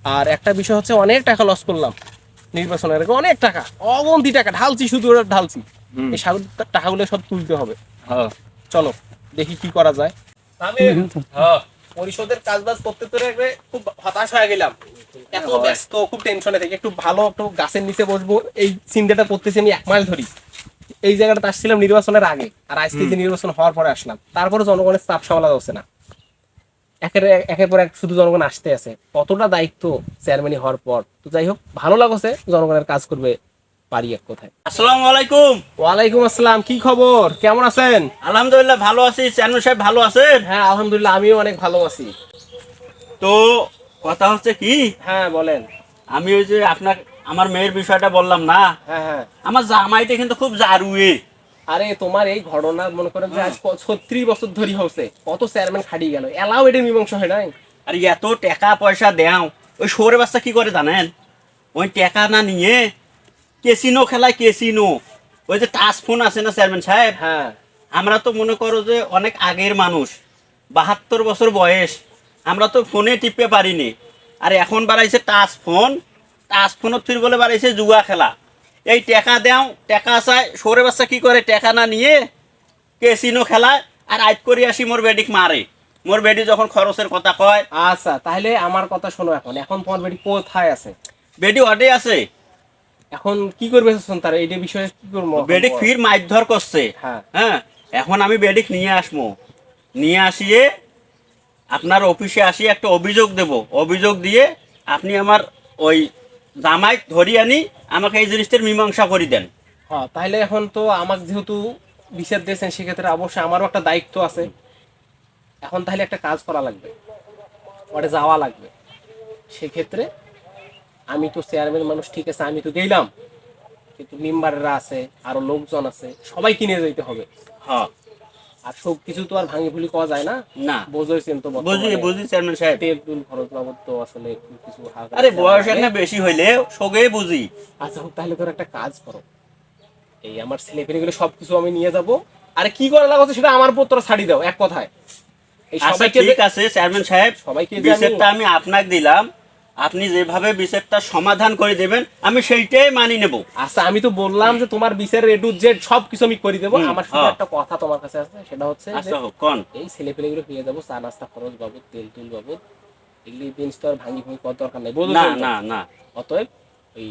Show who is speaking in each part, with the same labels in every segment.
Speaker 1: আর একটা বিষয় হচ্ছে অনেক টাকা লস করলাম নির্বাচনের আগে, অনেক টাকা, অগন্তি টাকা ঢালছি, শুধু ওরা ঢালছি। এই টাকাগুলো সব তুলতে হবে।
Speaker 2: হ্যাঁ
Speaker 1: চলো দেখি কি করা যায়। আমি পরিষদের কাজ বাজ করতে তো খুব হতাশ হয়ে গেলাম, এত ব্যস্ত, খুব টেনশনে থেকে একটু ভালো একটু গাছের নিচে বসবো, এই চিন্তাটা করতেছি আমি 1 মাইল ধরি। এই জায়গাটা আসছিলাম নির্বাচনের আগে, আর আজকে যে নির্বাচন হওয়ার পরে আসলাম, তারপরে জনগণের চাপ সামলা যাচ্ছে না, একের পর এক শুধু জনগণ আসতে আছে, কতটা দায়িত্ব চেয়ারম্যান হওয়ার পর। তো যাই হোক, ভালো লাগছে, জনগণের কাজ করবে পারি এক কথায়।
Speaker 2: আসসালামু আলাইকুম।
Speaker 1: ওয়ালাইকুম আসসালাম, কি খবর, কেমন আছেন?
Speaker 2: আলহামদুলিল্লাহ ভালো আছি, চেয়ারম্যান সাহেব ভালো আছেন?
Speaker 1: হ্যাঁ আলহামদুলিল্লাহ, আমিও অনেক ভালো আছি।
Speaker 2: তো কথা হচ্ছে কি,
Speaker 1: হ্যাঁ বলেন।
Speaker 2: আমি ওই যে আমার মেয়ের বিষয়টা বললাম না,
Speaker 1: হ্যাঁ হ্যাঁ।
Speaker 2: আমার জামাইতে কিন্তু খুব জারুয়ে।
Speaker 1: আরে তোমার এই ঘটনা মনে করেন যে আজ 36 বছর ধরে হচ্ছে, কত চেয়ারম্যান খাটিয়ে গেল, এলাও এটা মীমাংসা হয় নাই।
Speaker 2: আর এত টাকা পয়সা দেও, ওই শোরে বাচ্চা কি করে জানেন? ওই টাকা না নিয়ে কেসিনো খেলায়, কেসিনো, ওই যে টাচ ফোন আছে না চেয়ারম্যান সাহেব,
Speaker 1: হ্যাঁ
Speaker 2: আমরা তো মনে করো যে অনেক আগের মানুষ, 72 বছর বয়স, আমরা তো ফোনে টিপতে পারিনি। আর এখন বাড়াইছে টাচ ফোন, টাচ ফোনত ফির বলে বাড়াইছে জুয়া খেলা। এই টাকা দেও, টাকা চায়, সরে বাচ্চা কি করে টাকা না নিয়ে কেসিনো খেলায়। আর আইট করি আসি মোর বেডিক মারে, মোর বেডি যখন খরচের কথা কয়।
Speaker 1: আচ্ছা তাহলে আমার কথা শোনো, এখন এখন তোমার বেটি কোথায় আছে?
Speaker 2: বেডি অডে আছে।
Speaker 1: এখন কি করবে তার এই বিষয়ে কি করবো?
Speaker 2: বেডিক ফির মারধর করছে।
Speaker 1: হ্যাঁ
Speaker 2: হ্যাঁ, এখন আমি বেডিক নিয়ে আসবো, নিয়ে আসিয়ে আপনার অফিসে আসি একটা অভিযোগ দেব, অভিযোগ দিয়ে আপনি আমার ওই জামাই ধরি আনি, আমাকে এই জিনিসটার মীমাংসা করে দেন।
Speaker 1: হ্যাঁ, তাহলে এখন তো আমাকে যেহেতু বিচার দিয়েছেন, সেক্ষেত্রে অবশ্যই আমারও একটা দায়িত্ব আছে। এখন তাহলে একটা কাজ করা লাগবে, ওটা যাওয়া লাগবে। সেক্ষেত্রে আমি তো চেয়ারম্যান মানুষ, ঠিক আছে, আমি তো গেলাম, কিন্তু মেম্বাররা আছে, আরো লোকজন আছে, সবাই কিনে যেতে হবে।
Speaker 2: হ্যাঁ,
Speaker 1: আর সব কিছু তো আর ভাঙি ফুলি করা যায় না।
Speaker 2: না
Speaker 1: বুঝেছেন তো,
Speaker 2: বুঝি বুঝি চেয়ারম্যান সাহেব।
Speaker 1: তেল তুল খরচ বাবদ তো আসলে কিছু
Speaker 2: আরে বয়স একটা বেশি হইলে সগে বুঝি।
Speaker 1: আচ্ছা হোক, তাহলে তোর একটা কাজ করো, এই আমার ছেলে পেলেগুলো সবকিছু আমি নিয়ে যাব, আরে কি করা লাগছে সেটা আমার উপর তোরা ছাড়ি দাও এক কথায়। এই
Speaker 2: আচ্ছা
Speaker 1: সবাইকে
Speaker 2: ঠিক আছে চেয়ারম্যান সাহেব,
Speaker 1: সবাইকে
Speaker 2: বিচারটা আমি আপনাকে দিলাম, আপনি যেভাবে বিচারটা সমাধান করে দেবেন আমি সেইটাই মানি নেব।
Speaker 1: আচ্ছা আমি তো বললাম যে তোমার বিচারের এ টু জেড সবকিছু আমি করে দেবো। আমার শুধু একটা কথা তোমার কাছে আছে, সেটা হচ্ছে
Speaker 2: আচ্ছা হোক কোন।
Speaker 1: এই ছেলে পেলেগুলো নিয়ে যাবো, চা নাস্তা খরচ বাবদ, তেল তুল বাবদ, এগুলি জিনিস তো আর ভাঙি ভাঙি করার দরকার নেই, বুঝলো?
Speaker 2: না না না,
Speaker 1: অতএব ওই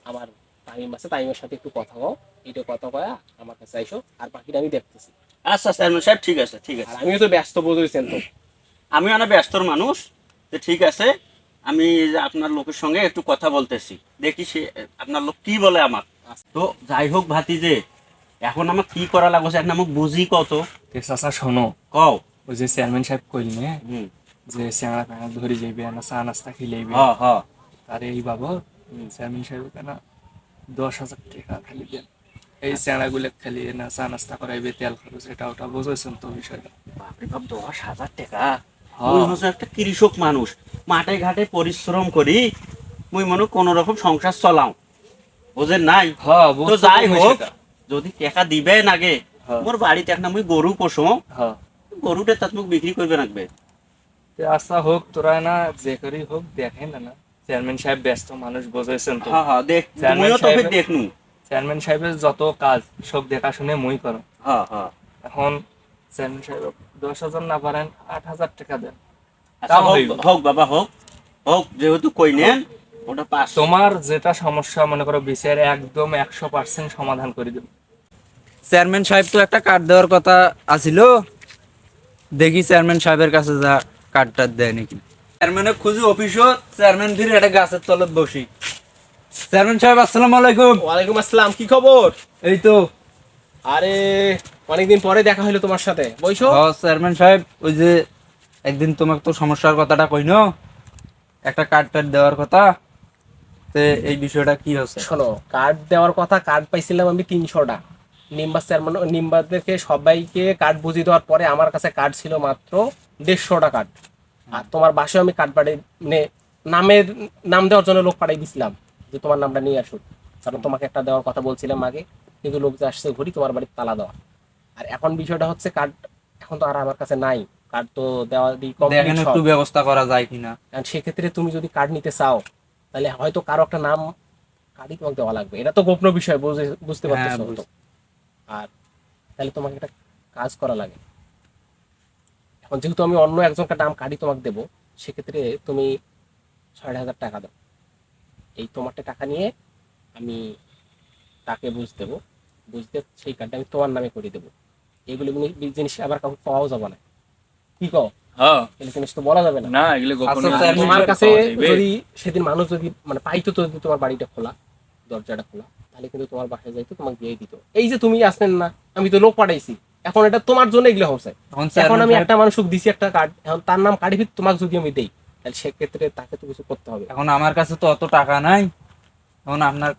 Speaker 1: আমার তামিম আছে, তামিমের সাথে একটু কথা কও, এইটা কথা কয়া আমার কাছে আইসো, আর বাকিটা আমি দেখতেছি।
Speaker 2: আচ্ছা চেয়ারম্যান সাহেব ঠিক আছে, ঠিক আছে।
Speaker 1: আর আমিও তো ব্যস্ত, বুঝেছেন তো।
Speaker 2: আমি অনেক ব্যস্তর মানুষ, যে ঠিক আছে, আমি যে আপনার লোকের সঙ্গে একটু কথা বলতেছি, দেখি সে আপনার লোক কি বলে আমার। তো যাই হোক ভাতিজে, এখন আমার কি করা লাগছে এখন আমাকে বুঝি কত।
Speaker 3: চাচা শোনো,
Speaker 2: কও।
Speaker 3: ওই যে চেয়ারম্যান সাহেব কইলে
Speaker 2: হুম,
Speaker 3: যে চেংড়া ফেঙা ধরে যাইবে না, চা নাস্তা খিলাইবে,
Speaker 2: হ হ,
Speaker 3: আরে এই বাবা চেয়ারম্যান সাহেব কেন 10,000 টাকা খালি দেন, এই চেংড়া গুলো খালি না চা নাস্তা করাইবে, তেল খরচ এটা ওটা, বুঝেছেন তো বিষয়টা?
Speaker 2: বাপরে বাপ, 10,000 টাকা! মুই হচ্ছে একটা কৃষক মানুষ, মাঠে ঘাটে পরিশ্রম করি, মুই মনে কোন রকম সংসার চলাও, বুঝেন নাই?
Speaker 3: হ্যাঁ
Speaker 2: তো যাই হোক, যদি টাকা দিবেন আগে, মোর বাড়িতে একটা মুই গরু পোষো,
Speaker 3: হ্যাঁ,
Speaker 2: গরুটা তাত মুখ বিক্রি করবে রাখবে।
Speaker 3: আচ্ছা হোক, তোরা না যে করেই হোক দেখেন না, চেয়ারম্যান সাহেব ব্যস্ত মানুষ, বুঝেছেন তো?
Speaker 2: হ্যাঁ হ্যাঁ, দেখ
Speaker 3: চেয়ারম্যান
Speaker 2: মুইও তো
Speaker 3: সাহেবের-
Speaker 2: দেখনু।
Speaker 3: চেয়ারম্যান সাহেবের যত কাজ সব দেখাশুনে মুই করো।
Speaker 2: হ্যাঁ হ্যাঁ,
Speaker 3: এখন চেয়ারম্যান সাহেব 10,000 না পারেন 8,000 টাকা দেন।
Speaker 2: আচ্ছা
Speaker 3: তাও
Speaker 2: হোক,
Speaker 3: হইব।
Speaker 2: হোক বাবা হোক, হোক যেহেতু কইলেন, ওটা পাস।
Speaker 3: তোমার যেটা সমস্যা মনে করো বিচার একদম 100% সমাধান করে দেব।
Speaker 4: চেয়ারম্যান সাহেব তো একটা কার্ড দেওয়ার কথা আছিল, দেখি চেয়ারম্যান সাহেবের কাছে যা কার্ডটা দেয় নাকি। চেয়ারম্যানের খুঁজি অফিসত, চেয়ারম্যান ফিরে একটা গাছের তলত বসি। চেয়ারম্যান সাহেব আসসালামু আলাইকুম।
Speaker 1: ওয়ালাইকুম আসসালাম, কি খবর?
Speaker 4: এই তো।
Speaker 1: আরে অনেকদিন পরে দেখা হলো তোমার সাথে, বইসো।
Speaker 4: চেয়ারম্যান সাহেব, ওই যে একদিন তোমাকে তো সমস্যার কথাটা কইন, একটা কার্ড টার্ড দেওয়ার কথা, তে এই বিষয়টা কি হচ্ছে?
Speaker 1: শোনো, কার্ড দেওয়ার কথা, কার্ড পাইছিলাম আমি 300টা, নিম্বার চেয়ারম্যান নিম্বারদেরকে সবাইকে কার্ড বুঝিয়ে দেওয়ার পরে আমার কাছে কার্ড ছিল মাত্র 150টা কার্ড। আর তোমার বাসায় আমি কার্ড পাঠাই, মানে নাম দেওয়ার জন্য লোক পাঠাই দিছিলাম যে তোমার নামটা নিয়ে আসুক, কারণ তোমাকে একটা দেওয়ার কথা বলছিলাম আগে, কিন্তু লোক যে আসছে ঘুরি তোমার বাড়ির তালা দেওয়া। আর এখন বিষয়টা হচ্ছে কার্ড এখন তো আর আমার কাছে নাই, কার্ড তো দেওয়া দিই কমপ্লিট
Speaker 4: দেখেন একটু ব্যবস্থা করা যায় কিনা।
Speaker 1: আর সেক্ষেত্রে তুমি যদি কার্ড নিতে চাও তাহলে হয়তো কারো একটা নাম কার্ডই তোমাকে দেওয়া লাগবে, এটা তো গোপন বিষয়, বুঝতে
Speaker 4: হ্যাঁ,
Speaker 1: পারতেছো তো। আর তাহলে তোমাকে একটা কাজ করা লাগে, এখন যেহেতু আমি অন্য একজনকার নাম কার্ডই তোমাকে দেবো, সেক্ষেত্রে তুমি 6,500 টাকা দাও। এই তোমারটা টাকা নিয়ে আমি তাকে বুঝ দেবো, বুঝতে সেই কার্ডটা আমি তোমার নামে করে দেবো। এগুলো জিনিস আবার কাউকে পাওয়াও যাবে না, কি কও?
Speaker 5: হ্যাঁ
Speaker 1: এগুলো জিনিস তো বলা যাবে না।
Speaker 5: না এগুলো গোপন
Speaker 4: আচ্ছা,
Speaker 5: জিনিস।
Speaker 4: স্যার,
Speaker 1: তোমার কাছে
Speaker 5: পাওয়া যাবে।
Speaker 1: যদি সেদিন মানুষ যদি মানে পাইতো, তো যদি তোমার বাড়িটা খোলা, দরজাটা খোলা, তাহলে কিন্তু তোমার বাসায় যাইতো, তোমাকে দিয়ে দিত। এই যে তুমি আসলেন না, আমি তো লোক পাঠাইছি, এখন এটা তোমার জন্য এগুলো হচ্ছে।
Speaker 4: এখন
Speaker 1: এখন
Speaker 4: চেয়ারম্যান
Speaker 1: আমি
Speaker 4: সাহেব,
Speaker 1: একটা মানুষকে দিছি একটা কার্ড, এখন তার নাম কার্ডে তোমাকে যদি আমি দেই, তাহলে সেক্ষেত্রে তাকে তো কিছু করতে হবে।
Speaker 4: এখন আমার কাছে তো অত টাকা নাই, এখন আপনার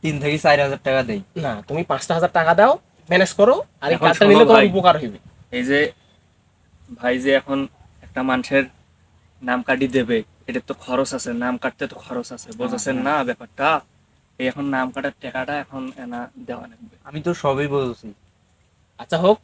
Speaker 4: 3 থেকে 4,000 টাকা দেই।
Speaker 1: না, তুমি 5,000 টাকা দাও, ম্যানেজ করো, আর এই
Speaker 5: এখন
Speaker 1: কার্ডটা
Speaker 5: শোনো
Speaker 1: নিলে তোমার
Speaker 5: ভাই।
Speaker 1: উপকার হইবে।
Speaker 5: এই যে ভাই যে এখন একটা মানুষের নাম কাটি দেবে, এটা তো খরচ আছে, নাম কাটতে তো খরচ আছে, বুঝেছেন না ব্যাপারটা? এই এখন নাম কাটার টাকাটা এখন এনা দেওয়া লাগবে।
Speaker 4: আমি তো সবই বলছি,
Speaker 1: আচ্ছা হোক,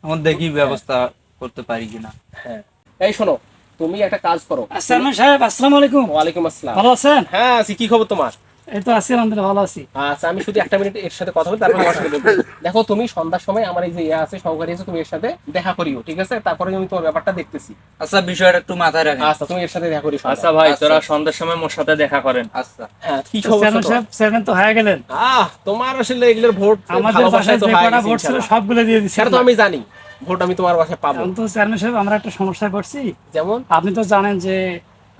Speaker 4: এখন দেখি ব্যবস্থা করতে পারি কিনা।
Speaker 1: হ্যাঁ এই শোনো, তুমি একটা কাজ করো।
Speaker 6: চেয়ারম্যান সাহেব আসসালামু আলাইকুম।
Speaker 1: ওয়ালাইকুম আসসালাম।
Speaker 6: ভালো আছেন?
Speaker 1: হ্যাঁ আছি, কি খবর তোমার?
Speaker 6: এই তো আছি আলহামদুলিল্লাহ, ভালো আছি।
Speaker 1: আচ্ছা আমি শুধু একটা মিনিট এর সাথে কথা বলি, তারপর আমার সাথে বলবো। দেখো তুমি সন্ধ্যার সময় আমার এই যে ইয়ে আছে, সহকারী আছে, তুমি এর সাথে দেখা করিও, ঠিক আছে? তারপরে আমি তোমার ব্যাপারটা দেখতেছি।
Speaker 4: আচ্ছা, বিষয়টা একটু মাথায় রাখেন।
Speaker 1: আচ্ছা তুমি এর সাথে দেখা করিও।
Speaker 5: আচ্ছা ভাই, তোরা সন্ধ্যার সময় মোর সাথে দেখা করেন।
Speaker 4: আচ্ছা,
Speaker 1: হ্যাঁ কি
Speaker 6: তো
Speaker 1: খবর
Speaker 6: চেয়ারম্যান
Speaker 1: তোমার?
Speaker 6: সাহেব, চেয়ারম্যান তো হয়ে গেলেন।
Speaker 1: তোমার আসলে এগুলোর ভোট
Speaker 6: আমাদের
Speaker 1: ভালোবাসায়
Speaker 6: বাসায়
Speaker 1: তো
Speaker 6: যে
Speaker 1: হয়ে
Speaker 6: কটা
Speaker 1: গেছে
Speaker 6: ভোট ছিল
Speaker 1: ইনশাআল্লাহ।
Speaker 6: সবগুলো দিয়ে দিচ্ছি।
Speaker 1: সেটা তো আমি জানি, ভোট আমি তোমার বাসায় পাবো।
Speaker 6: এখন তো চেয়ারম্যান সাহেব আমরা একটা সমস্যা করছি।
Speaker 1: যেমন?
Speaker 6: আপনি তো জানেন যে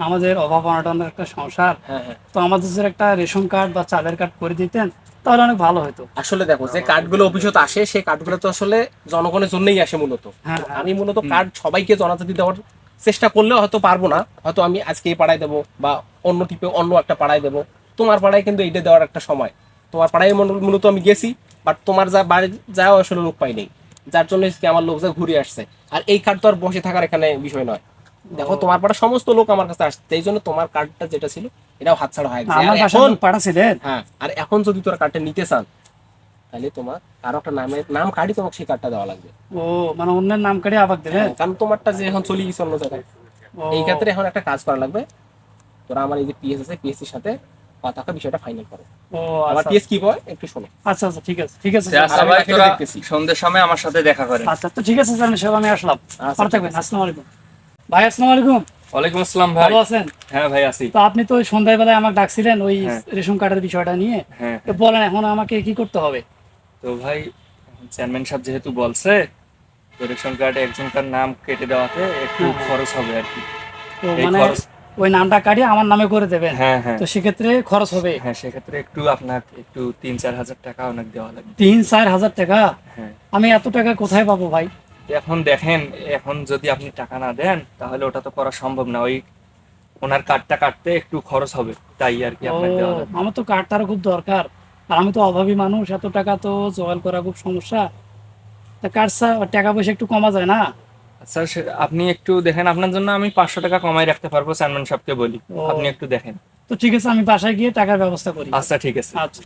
Speaker 6: আমাদের অভাব অনটনের একটা সংসার,
Speaker 1: হ্যাঁ হ্যাঁ,
Speaker 6: তো আমাদের যদি একটা রেশন কার্ড বা চালের কার্ড করে দিতেন তাহলে অনেক ভালো হতো।
Speaker 1: আসলে দেখো যে কার্ডগুলো অফিসে আসে, সেই কার্ডগুলো তো আসলে জনগণের জন্যই আসে মূলত।
Speaker 6: হ্যাঁ,
Speaker 1: তো আমি মূলত কার্ড সবাইকে জনজাতি দেওয়ার চেষ্টা করলেও হয়তো পারবো না, হয়তো আমি আজকে এই পাড়ায় দেবো বা অন্য টিপে অন্য একটা পাড়ায় দেবো। তোমার পাড়ায় কিন্তু এইটা দেওয়ার একটা সময়, তোমার পাড়ায় মূলত আমি গেছি, বাট তোমার যা বাড়ি যাওয়া আসলে লোক পাই নেই, যার জন্য আজকে আমার লোক যা ঘুরে আসছে। আর এই কার্ড তো আর বসে থাকার এখানে বিষয় নয়। দেখো তোমার পাড়ার সমস্ত লোক আমার কাছে আসছে, এই জন্য তোমার কার্ডটা যেটা ছিল এটাও হাতছাড়া হয়ে গেছে।
Speaker 6: আমার
Speaker 1: আর
Speaker 6: বাসায়
Speaker 1: এখন
Speaker 6: লোক পাঠাছিলেন।
Speaker 1: হ্যাঁ, আর এখন যদি তোরা কার্ডটা নিতে চান, তাহলে তোমার কারো একটা নাম কার্ডই তোমাকে সেই কার্ডটা দেওয়া লাগবে।
Speaker 6: ও মানে অন্যের নাম কার্ডে আবার দেবেন?
Speaker 1: হ্যাঁ, কারণ তোমারটা যে এখন চলে গেছে অন্য জায়গায়,
Speaker 6: ও,
Speaker 1: এই ক্ষেত্রে এখন একটা কাজ করা লাগবে। তোরা আমার এই যে পিএস আছে, পিএসসির সাথে কথা বিষয়টা ফাইনাল করো।
Speaker 6: ও
Speaker 1: আমার
Speaker 6: আচ্ছা
Speaker 1: পিএস কি বলে একটু শোনো।
Speaker 6: আচ্ছা আচ্ছা, ঠিক আছে ঠিক আছে।
Speaker 5: আচ্ছা
Speaker 1: আমি
Speaker 5: ভাই,
Speaker 1: বাকিটা
Speaker 5: তোরা
Speaker 1: দেখতেছি।
Speaker 5: সন্ধ্যার সময় আমার সাথে দেখা করেন।
Speaker 6: আচ্ছা, তো ঠিক আছে চেয়ারম্যান সাহেব, আমি আসলাম।
Speaker 1: আচ্ছা,
Speaker 6: ভালো
Speaker 1: ঠিক
Speaker 6: থাকবেন।
Speaker 1: আছে।
Speaker 6: আসসালামু আলাইকুম ভাই। আসসালামু আলাইকুম।
Speaker 5: ওয়ালাইকুম আসসালাম ভাই।
Speaker 6: ভালো আছেন?
Speaker 5: হ্যাঁ ভাই আছি।
Speaker 6: তো আপনি তো ওই সন্ধ্যাবেলায় আমাকে ডাকছিলেন ওই
Speaker 5: হ্যাঁ।
Speaker 6: রেশন কার্ডের বিষয়টা নিয়ে,
Speaker 5: হ্যাঁ
Speaker 6: তো বলেন এখন আমাকে কি করতে হবে?
Speaker 5: তো ভাই, চেয়ারম্যান সাহেব যেহেতু বলছে, তো রেশন কার্ডে একজনকার নাম কেটে দেওয়াতে একটু খরচ হবে আর কি।
Speaker 6: তো
Speaker 5: এই
Speaker 6: মানে
Speaker 5: খরচ,
Speaker 6: ওই নামটা কাটিয়ে আমার নামে করে দেবেন,
Speaker 5: হ্যাঁ হ্যাঁ
Speaker 6: তো সেক্ষেত্রে খরচ হবে
Speaker 5: হ্যাঁ, সেক্ষেত্রে একটু আপনার একটু 3-4 হাজার টাকা অনেক দেওয়া লাগবে।
Speaker 6: 3-4 হাজার টাকা?
Speaker 5: হ্যাঁ,
Speaker 6: আমি এত টাকা কোথায় পাবো ভাই?
Speaker 5: এখন দেখেন, এখন যদি আপনি টাকা না দেন তাহলে ওটা তো করা সম্ভব না। ওই ওনার কার্ডটা কাটতে একটু খরচ হবে, তাই আর কি
Speaker 6: ও,
Speaker 5: আপনার দেওয়া লাগবে।
Speaker 6: আমার তো কার্ডটারও খুব দরকার, আর আমি তো অভাবী মানুষ, এত টাকা তো জোগাড় করা খুব সমস্যা। তা কার্ড টাকা পয়সা একটু কমা যায় না?
Speaker 5: আচ্ছা আপনি একটু দেখেন, আপনার জন্য আমি 500 টাকা কমাই রাখতে পারবো, চেয়ারম্যান সাহেবকে বলি।
Speaker 6: ও।
Speaker 5: আপনি একটু দেখেন।
Speaker 6: তো ঠিক আছে, আমি বাসায় গিয়ে টাকার ব্যবস্থা করি।
Speaker 5: আচ্ছা ঠিক আছে।
Speaker 6: আচ্ছা।